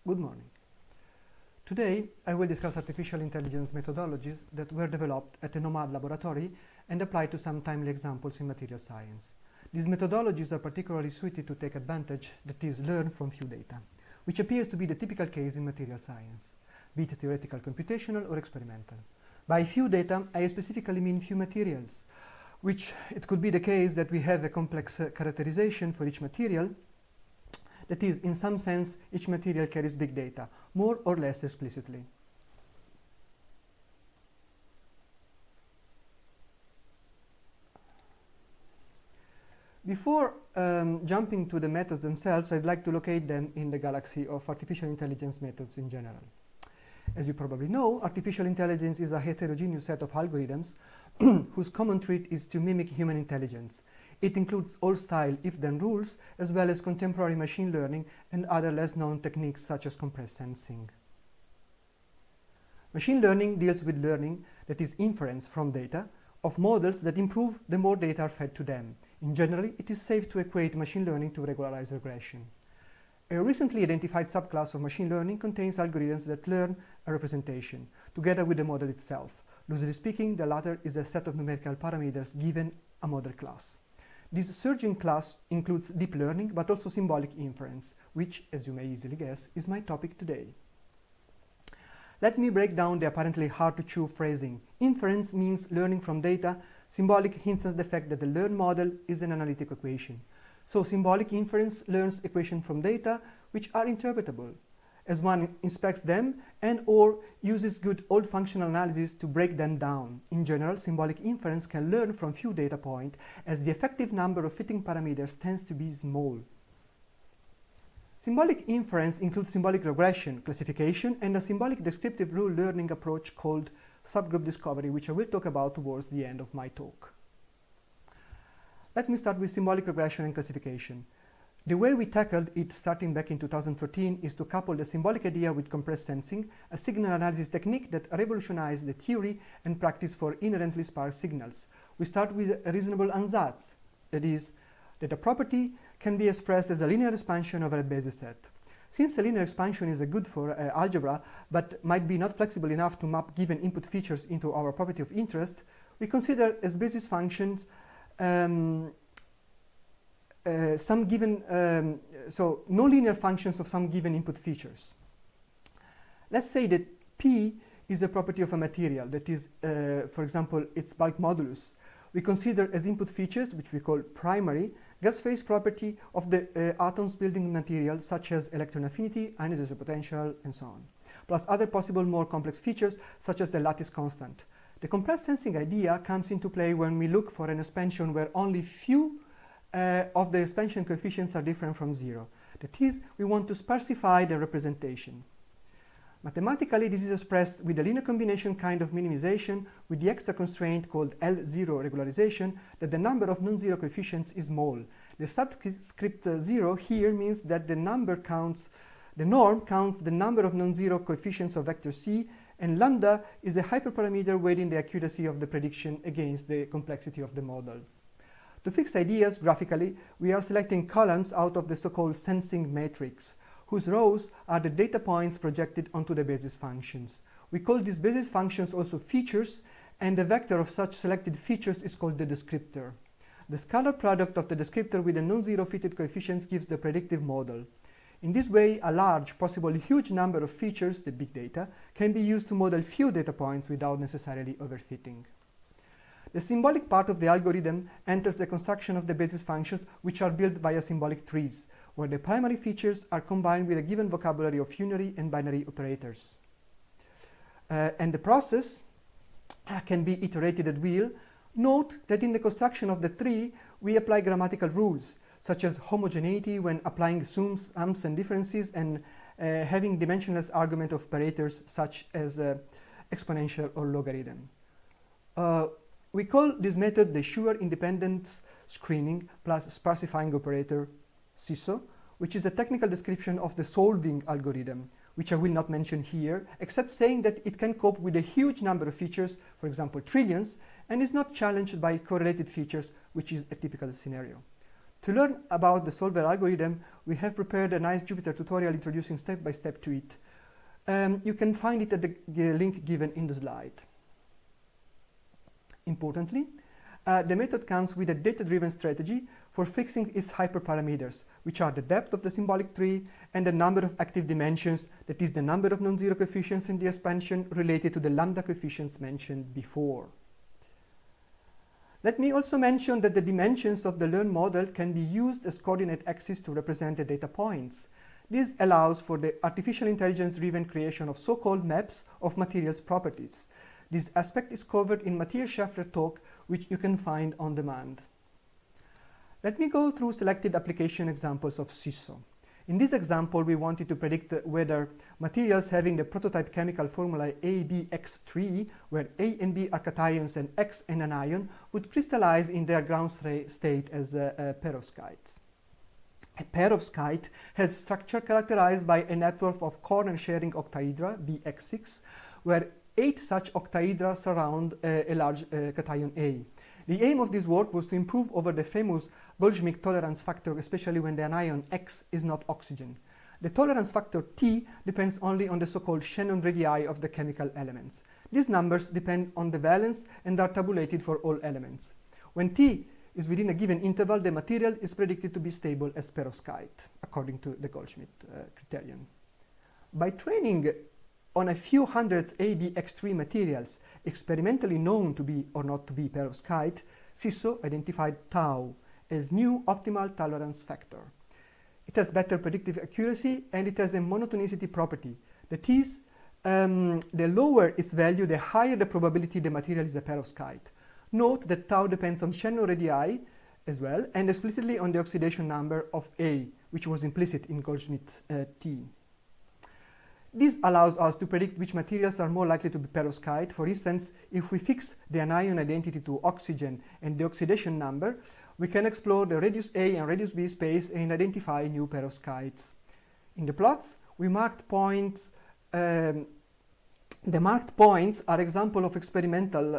Good morning. Today, I will discuss artificial intelligence methodologies that were developed at a Nomad laboratory and applied to some timely examples in material science. These methodologies are particularly suited to take advantage, that is, learn from few data, which appears to be the typical case in material science, be it theoretical, computational, or experimental. By few data, I specifically mean few materials, which it could be the case that we have a complex characterization for each material. That is, in some sense, each material carries big data, more or less explicitly. Before jumping to the methods themselves, I'd like to locate them in the galaxy of artificial intelligence methods in general. As you probably know, artificial intelligence is a heterogeneous set of algorithms whose common trait is to mimic human intelligence. It includes old-style if-then rules, as well as contemporary machine learning and other less-known techniques such as compressed sensing. Machine learning deals with learning, that is inference from data, of models that improve the more data are fed to them. In general, it is safe to equate machine learning to regularized regression. A recently identified subclass of machine learning contains algorithms that learn a representation, together with the model itself. Loosely speaking, the latter is a set of numerical parameters given a model class. This surging class includes deep learning, but also symbolic inference, which, as you may easily guess, is my topic today. Let me break down the apparently hard-to-chew phrasing. Inference means learning from data. Symbolic hints at the fact that the learned model is an analytic equation. So symbolic inference learns equations from data which are interpretable, as one inspects them and/or uses good old functional analysis to break them down. In general, symbolic inference can learn from few data points, as the effective number of fitting parameters tends to be small. Symbolic inference includes symbolic regression, classification, and a symbolic descriptive rule learning approach called subgroup discovery, which I will talk about towards the end of my talk. Let me start with symbolic regression and classification. The way we tackled it starting back in 2013 is to couple the symbolic idea with compressed sensing, a signal analysis technique that revolutionized the theory and practice for inherently sparse signals. We start with a reasonable ansatz, that is, that a property can be expressed as a linear expansion over a basis set. Since a linear expansion is good for algebra, but might be not flexible enough to map given input features into our property of interest, we consider as basis functions some given, so nonlinear functions of some given input features. Let's say that P is a property of a material, that is, for example, its bulk modulus. We consider as input features, which we call primary, gas phase property of the atoms building material, such as electron affinity, ionization potential, and so on, plus other possible more complex features, such as the lattice constant. The compressed sensing idea comes into play when we look for an expansion where only few of the expansion coefficients are different from zero. That is, we want to sparsify the representation. Mathematically, this is expressed with a linear combination kind of minimization with the extra constraint called L0 regularization, that the number of non-zero coefficients is small. The subscript 0 here means that the norm counts the number of non-zero coefficients of vector C, and lambda is a hyperparameter weighting the accuracy of the prediction against the complexity of the model. To fix ideas graphically, we are selecting columns out of the so-called sensing matrix, whose rows are the data points projected onto the basis functions. We call these basis functions also features, and the vector of such selected features is called the descriptor. The scalar product of the descriptor with the non-zero fitted coefficients gives the predictive model. In this way, a large, possibly huge number of features, the big data, can be used to model few data points without necessarily overfitting. The symbolic part of the algorithm enters the construction of the basis functions, which are built via symbolic trees, where the primary features are combined with a given vocabulary of unary and binary operators. And the process can be iterated at will. Note that in the construction of the tree, we apply grammatical rules, such as homogeneity when applying sums, ums, and differences, and having dimensionless argument of operators such as exponential or logarithm. We call this method the sure independence screening plus sparsifying operator, SISO, which is a technical description of the solving algorithm, which I will not mention here, except saying that it can cope with a huge number of features, for example, trillions, and is not challenged by correlated features, which is a typical scenario. To learn about the solver algorithm, we have prepared a nice Jupyter tutorial introducing step by step to it. You can find it at the link given in the slide. Importantly, the method comes with a data-driven strategy for fixing its hyperparameters, which are the depth of the symbolic tree and the number of active dimensions, that is the number of non-zero coefficients in the expansion related to the lambda coefficients mentioned before. Let me also mention that the dimensions of the learned model can be used as coordinate axes to represent the data points. This allows for the artificial intelligence-driven creation of so-called maps of materials properties. This aspect is covered in Matthias Schäffler talk, which you can find on demand. Let me go through selected application examples of SISO. In this example, we wanted to predict whether materials having the prototype chemical formula ABX3, where A and B are cations and X and an ion, would crystallize in their ground state as perovskites. A perovskite has structure characterized by a network of corner-sharing octahedra, BX6, where 8 such octahedra surround a large cation A. The aim of this work was to improve over the famous Goldschmidt tolerance factor, especially when the anion X is not oxygen. The tolerance factor T depends only on the so-called Shannon radii of the chemical elements. These numbers depend on the valence and are tabulated for all elements. When T is within a given interval, the material is predicted to be stable as perovskite, according to the Goldschmidt criterion. By training on a few hundreds ABX3 materials experimentally known to be or not to be perovskite, SISO identified tau as new optimal tolerance factor. It has better predictive accuracy and it has a monotonicity property. That is, the lower its value, the higher the probability the material is a perovskite. Note that tau depends on Shannon radii as well and explicitly on the oxidation number of A, which was implicit in Goldschmidt T. This allows us to predict which materials are more likely to be perovskite. For instance, if we fix the anion identity to oxygen and the oxidation number, we can explore the radius A and radius B space and identify new perovskites. In the plots, we marked points. The marked points are examples of experimental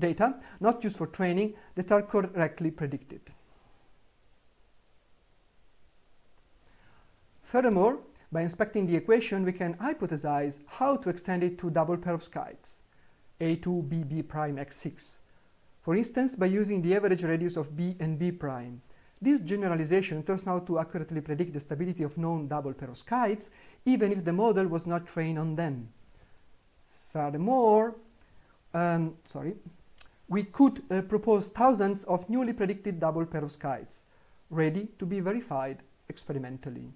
data, not used for training, that are correctly predicted. Furthermore, by inspecting the equation, we can hypothesize how to extend it to double perovskites, A2BB prime X6. For instance, by using the average radius of B and B prime. This generalization turns out to accurately predict the stability of known double perovskites, even if the model was not trained on them. Furthermore, we could propose thousands of newly predicted double perovskites, ready to be verified experimentally.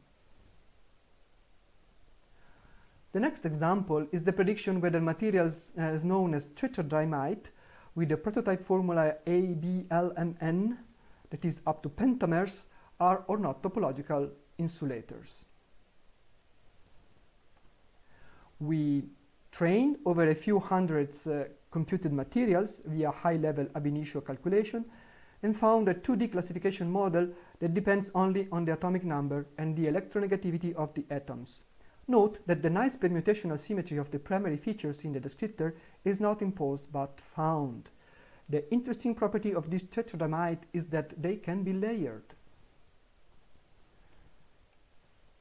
The next example is the prediction whether materials known as tetradimite with the prototype formula ABLMN, that is up to pentamers, are or not topological insulators. We trained over a few hundreds computed materials via high-level ab initio calculation and found a 2D classification model that depends only on the atomic number and the electronegativity of the atoms. Note that the nice permutational symmetry of the primary features in the descriptor is not imposed but found. The interesting property of this tetradimite is that they can be layered.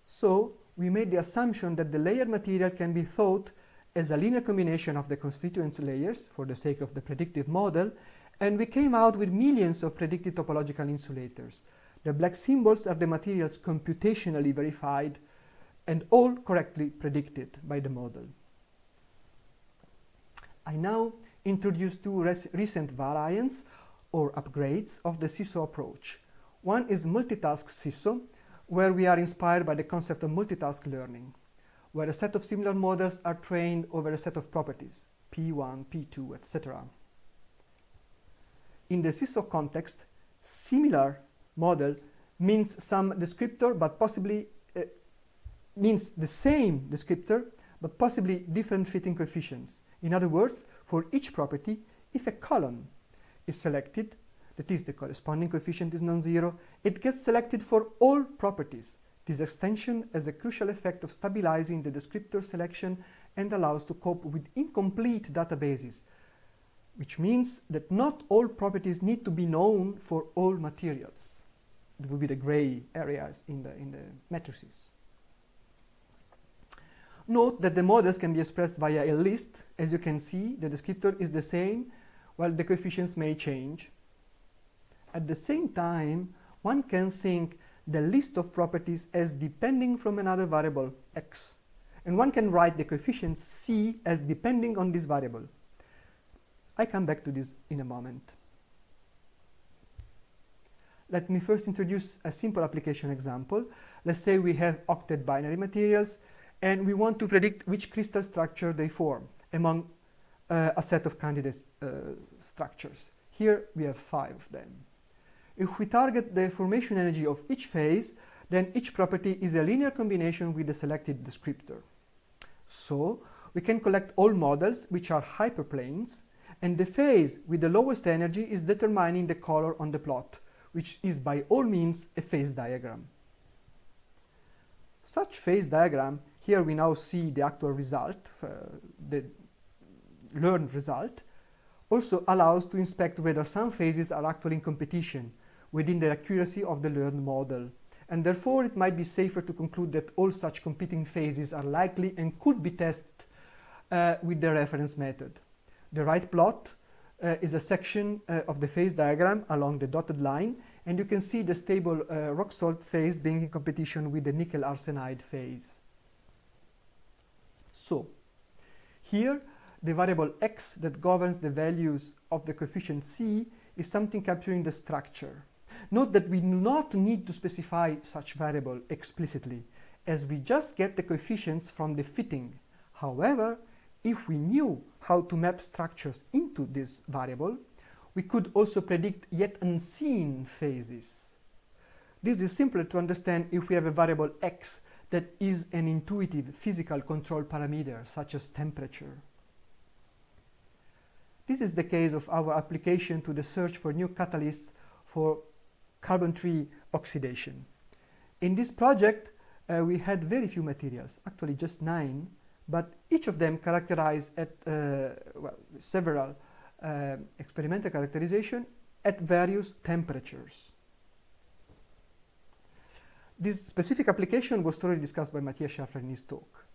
So, we made the assumption that the layered material can be thought as a linear combination of the constituent layers for the sake of the predictive model, and we came out with millions of predicted topological insulators. The black symbols are the materials computationally verified and all correctly predicted by the model. I now introduce two recent variants or upgrades of the SISO approach. One is multitask SISO, where we are inspired by the concept of multitask learning, where a set of similar models are trained over a set of properties, P1, P2, etc. In the SISO context, similar model means some descriptor but possibly means the same descriptor but possibly different fitting coefficients. In other words, for each property, if a column is selected, that is the corresponding coefficient is non-zero, it gets selected for all properties. This extension has a crucial effect of stabilizing the descriptor selection and allows to cope with incomplete databases, which means that not all properties need to be known for all materials. It would be the gray areas in the matrices. Note that the models can be expressed via a list. As you can see, the descriptor is the same, while the coefficients may change. At the same time, one can think the list of properties as depending from another variable, x. And one can write the coefficient c as depending on this variable. I come back to this in a moment. Let me first introduce a simple application example. Let's say we have octet binary materials, and we want to predict which crystal structure they form among a set of candidate structures. Here we have 5 of them. If we target the formation energy of each phase, then each property is a linear combination with the selected descriptor. So we can collect all models which are hyperplanes, and the phase with the lowest energy is determining the color on the plot, which is by all means a phase diagram. Such phase diagram, here we now see the actual result, the learned result, also allows to inspect whether some phases are actually in competition within the accuracy of the learned model. And therefore, it might be safer to conclude that all such competing phases are likely and could be tested with the reference method. The right plot is a section of the phase diagram along the dotted line, and you can see the stable rock salt phase being in competition with the nickel arsenide phase. So, here the variable x that governs the values of the coefficient c is something capturing the structure. Note that we do not need to specify such variable explicitly, as we just get the coefficients from the fitting. However, if we knew how to map structures into this variable, we could also predict yet unseen phases. This is simpler to understand if we have a variable x that is an intuitive physical control parameter, such as temperature. This is the case of our application to the search for new catalysts for carbon-3 oxidation. In this project, we had very few materials, actually just 9, but each of them characterized at several experimental characterization at various temperatures. This specific application was thoroughly discussed by Matthias Schaffer in his talk.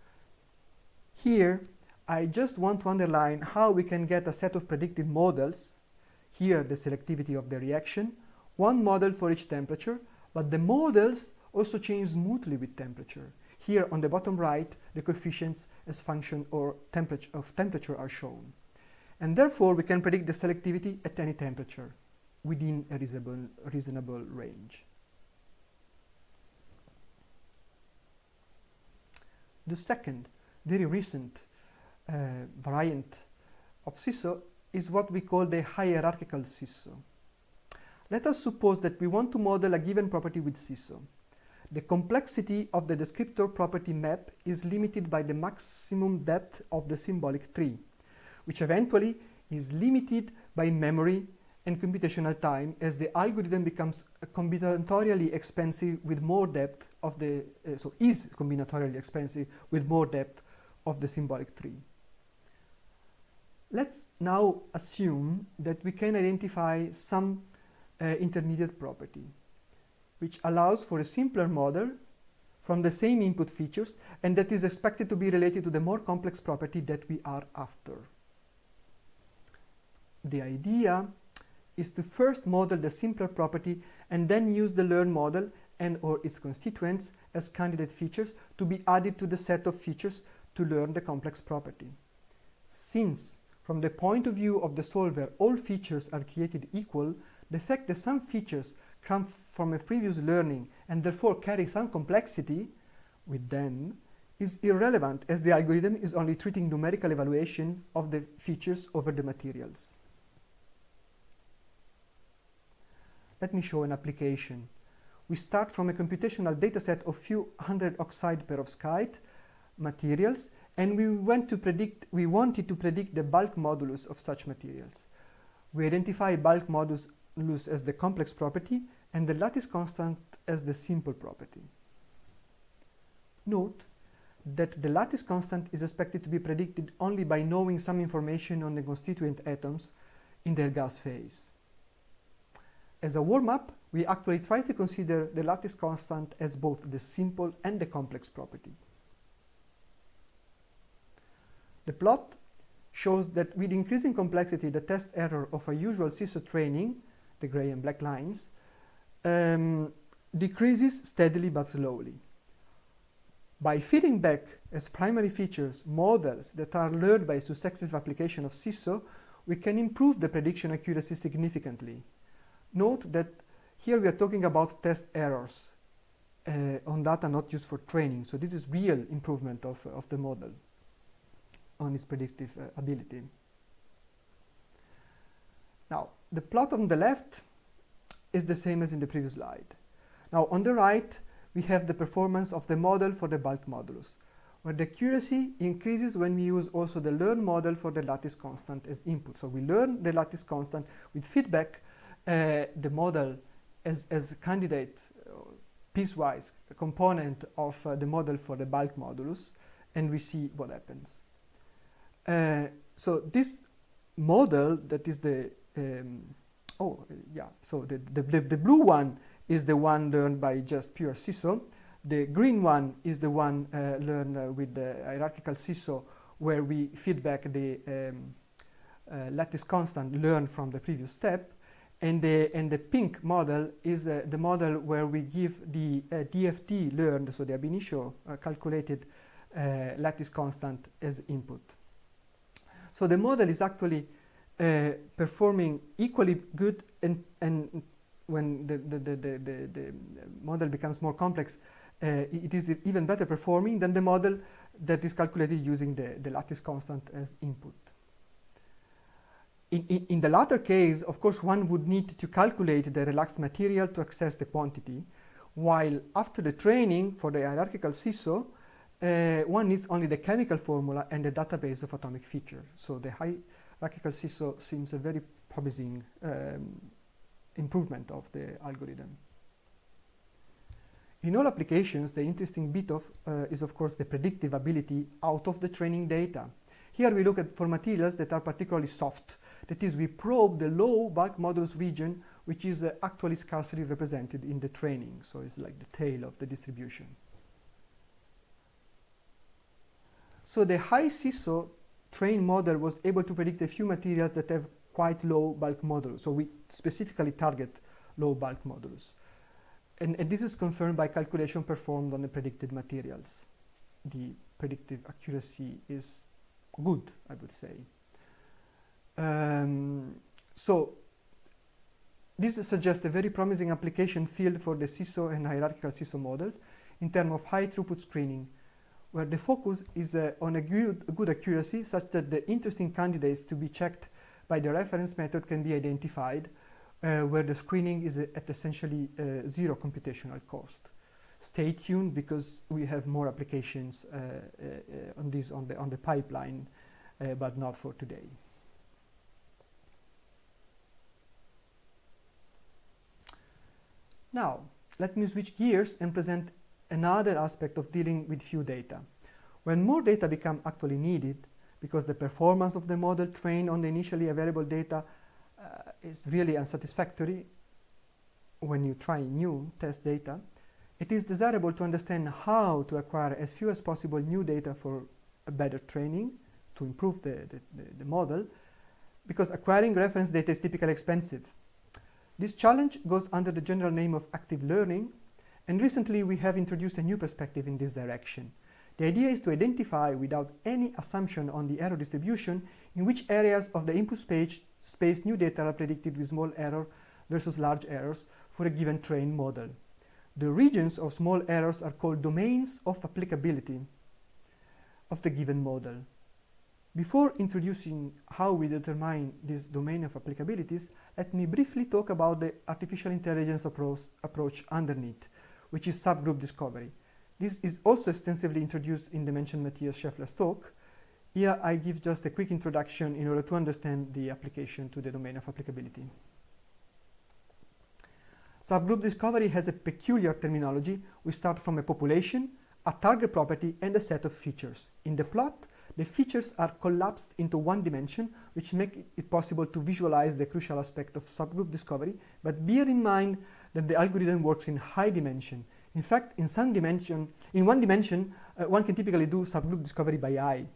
Here, I just want to underline how we can get a set of predicted models, here the selectivity of the reaction, one model for each temperature, but the models also change smoothly with temperature. Here on the bottom right, the coefficients as function or temperature are shown. And therefore, we can predict the selectivity at any temperature within a reasonable range. The second, very recent variant of CISO is what we call the hierarchical CISO. Let us suppose that we want to model a given property with CISO. The complexity of the descriptor property map is limited by the maximum depth of the symbolic tree, which eventually is limited by memory and computational time as the algorithm becomes combinatorially expensive with more depth of the, is combinatorially expensive with more depth of the symbolic tree. Let's now assume that we can identify some intermediate property, which allows for a simpler model from the same input features and that is expected to be related to the more complex property that we are after. The idea is to first model the simpler property and then use the learned model and or its constituents as candidate features to be added to the set of features to learn the complex property. Since, from the point of view of the solver, all features are created equal, the fact that some features come from a previous learning and therefore carry some complexity with them is irrelevant, as the algorithm is only treating numerical evaluation of the features over the materials. Let me show an application. We start from a computational dataset of few hundred oxide perovskite materials, and we wanted to predict the bulk modulus of such materials. We identify bulk modulus as the complex property and the lattice constant as the simple property. Note that the lattice constant is expected to be predicted only by knowing some information on the constituent atoms in their gas phase. as a warm-up, we actually try to consider the lattice constant as both the simple and the complex property. The plot shows that with increasing complexity, the test error of a usual CISO training, the gray and black lines, decreases steadily but slowly. By feeding back as primary features models that are learned by successive application of CISO, we can improve the prediction accuracy significantly. Note that here we are talking about test errors on data not used for training. So this is real improvement of the model on its predictive ability. Now, the plot on the left is the same as in the previous slide. Now, on the right, we have the performance of the model for the bulk modulus, where the accuracy increases when we use also the learn model for the lattice constant as input. So we learn the lattice constant with feedback, the model as a candidate piecewise component of the model for the bulk modulus, and we see what happens. So this model, that is the so the blue one is the one learned by just pure CISO. The green one is the one learned with the hierarchical CISO, where we feedback the lattice constant learned from the previous step. And the pink model is the model where we give the DFT learned, so the ab initio calculated lattice constant as input. So the model is actually performing equally good, and when the model becomes more complex, it is even better performing than the model that is calculated using the lattice constant as input. In the latter case, of course, one would need to calculate the relaxed material to access the quantity, while after the training for the hierarchical CISO, one needs only the chemical formula and the database of atomic features. So the hierarchical CISO seems a very promising improvement of the algorithm. In all applications, the interesting bit is of course the predictive ability out of the training data. Here we look at for materials that are particularly soft. That is, we probe the low bulk modulus region, which is actually scarcely represented in the training. So it's like the tail of the distribution. So the high CISO trained model was able to predict a few materials that have quite low bulk modulus. So we specifically target low bulk modulus. And this is confirmed by calculation performed on the predicted materials. The predictive accuracy is good, I would say. So this suggests a very promising application field for the CISO and hierarchical CISO models in terms of high throughput screening, where the focus is on a good accuracy such that the interesting candidates to be checked by the reference method can be identified, where the screening is at essentially zero computational cost. Stay tuned, because we have more applications on this on the pipeline, but not for today. Now, let me switch gears and present another aspect of dealing with few data. When more data become actually needed, because the performance of the model trained on the initially available data is really unsatisfactory when you try new test data, it is desirable to understand how to acquire as few as possible new data for a better training to improve the model, because acquiring reference data is typically expensive. This challenge goes under the general name of active learning, and recently we have introduced a new perspective in this direction. The idea is to identify, without any assumption on the error distribution, in which areas of the input space new data are predicted with small error versus large errors for a given trained model. The regions of small errors are called domains of applicability of the given model. Before introducing how we determine this domain of applicabilities, let me briefly talk about the artificial intelligence approach underneath, which is subgroup discovery. This is also extensively introduced in the mentioned Matthias Scheffler's talk. Here I give just a quick introduction in order to understand the application to the domain of applicability. Subgroup discovery has a peculiar terminology. We start from a population, a target property, and a set of features. In the plot, the features are collapsed into one dimension, which makes it possible to visualize the crucial aspect of subgroup discovery. But bear in mind that the algorithm works in high dimension. In fact, in one dimension, one can typically do subgroup discovery by eye.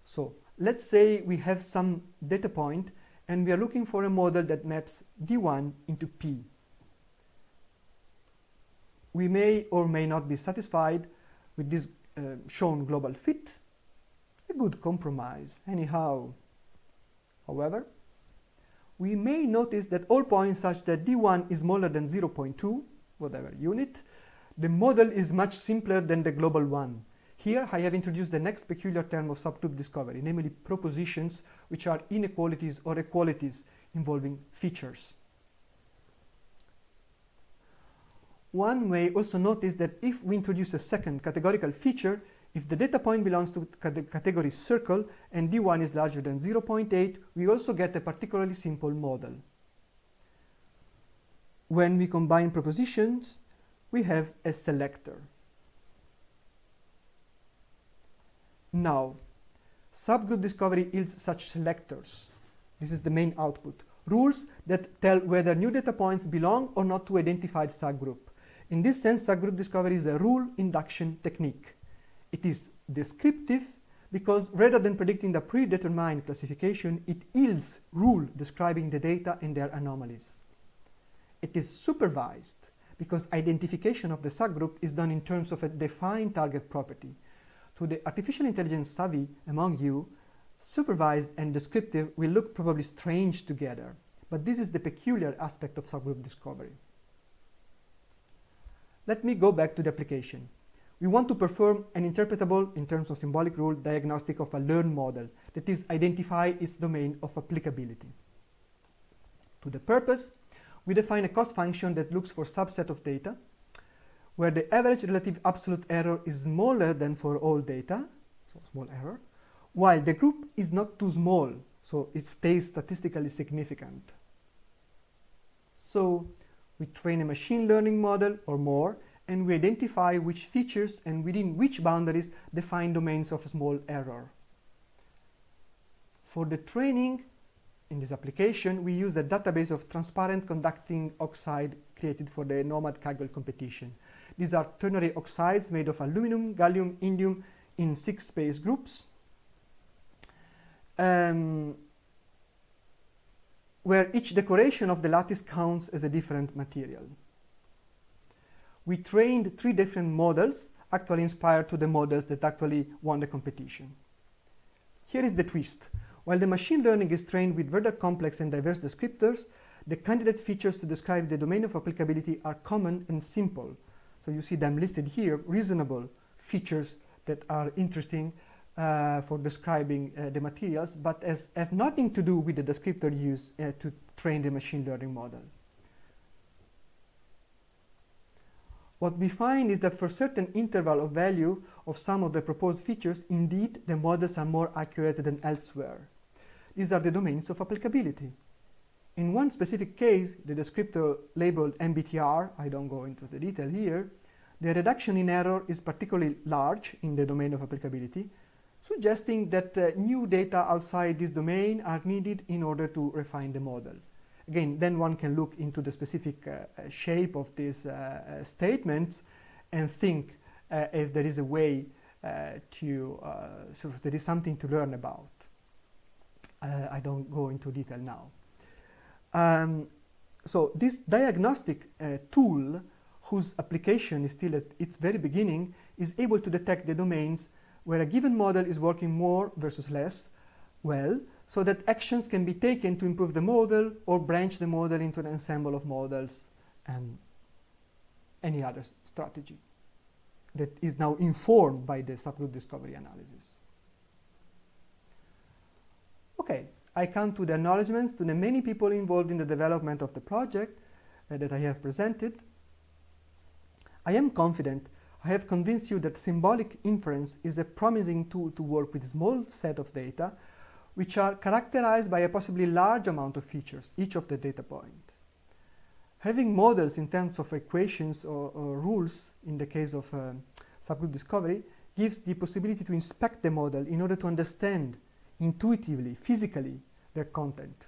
So let's say we have some data point and we are looking for a model that maps D1 into P. We may or may not be satisfied with this shown global fit. A good compromise, anyhow. However, we may notice that all points such that D1 is smaller than 0.2, whatever unit, the model is much simpler than the global one. Here I have introduced the next peculiar term of subgroup discovery, namely propositions, which are inequalities or equalities involving features. One may also notice that if we introduce a second categorical feature, if the data point belongs to the category circle and D1 is larger than 0.8, we also get a particularly simple model. When we combine propositions, we have a selector. Now, subgroup discovery yields such selectors. This is the main output. Rules that tell whether new data points belong or not to identified subgroup. In this sense, subgroup discovery is a rule induction technique. It is descriptive because rather than predicting the predetermined classification, it yields rule describing the data and their anomalies. It is supervised because identification of the subgroup is done in terms of a defined target property. To the artificial intelligence savvy among you, supervised and descriptive will look probably strange together, but this is the peculiar aspect of subgroup discovery. Let me go back to the application. We want to perform an interpretable, in terms of symbolic rule, diagnostic of a learned model, that is, identify its domain of applicability. To the purpose, we define a cost function that looks for subset of data, where the average relative absolute error is smaller than for all data, so small error, while the group is not too small, so it stays statistically significant. So we train a machine learning model or more, and we identify which features and within which boundaries define domains of small error. For the training, in this application, we use the database of transparent conducting oxide created for the Nomad Kaggle competition. These are ternary oxides made of aluminum, gallium, indium in 6 space groups, where each decoration of the lattice counts as a different material. We trained 3 different models, actually inspired to the models that actually won the competition. Here is the twist. While the machine learning is trained with rather complex and diverse descriptors, the candidate features to describe the domain of applicability are common and simple. So you see them listed here, reasonable features that are interesting for describing the materials, but have nothing to do with the descriptor used to train the machine learning model. What we find is that for certain interval of value of some of the proposed features, indeed, the models are more accurate than elsewhere. These are the domains of applicability. In one specific case, the descriptor labeled MBTR, I don't go into the detail here, the reduction in error is particularly large in the domain of applicability, suggesting that new data outside this domain are needed in order to refine the model. Again, then one can look into the specific shape of these statements and think if there is a way so if there is something to learn about. I don't go into detail now. So this diagnostic tool, whose application is still at its very beginning, is able to detect the domains where a given model is working more versus less well, so that actions can be taken to improve the model or branch the model into an ensemble of models and any other strategy that is now informed by the subgroup discovery analysis. Okay, I come to the acknowledgements to the many people involved in the development of the project that I have presented. I am confident I have convinced you that symbolic inference is a promising tool to work with a small set of data which are characterized by a possibly large amount of features, each of the data point. Having models in terms of equations or rules in the case of subgroup discovery gives the possibility to inspect the model in order to understand intuitively, physically, their content.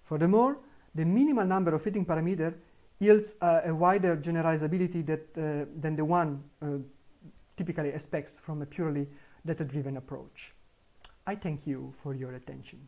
Furthermore, the minimal number of fitting parameters yields a wider generalizability than the one typically expects from a purely data-driven approach. I thank you for your attention.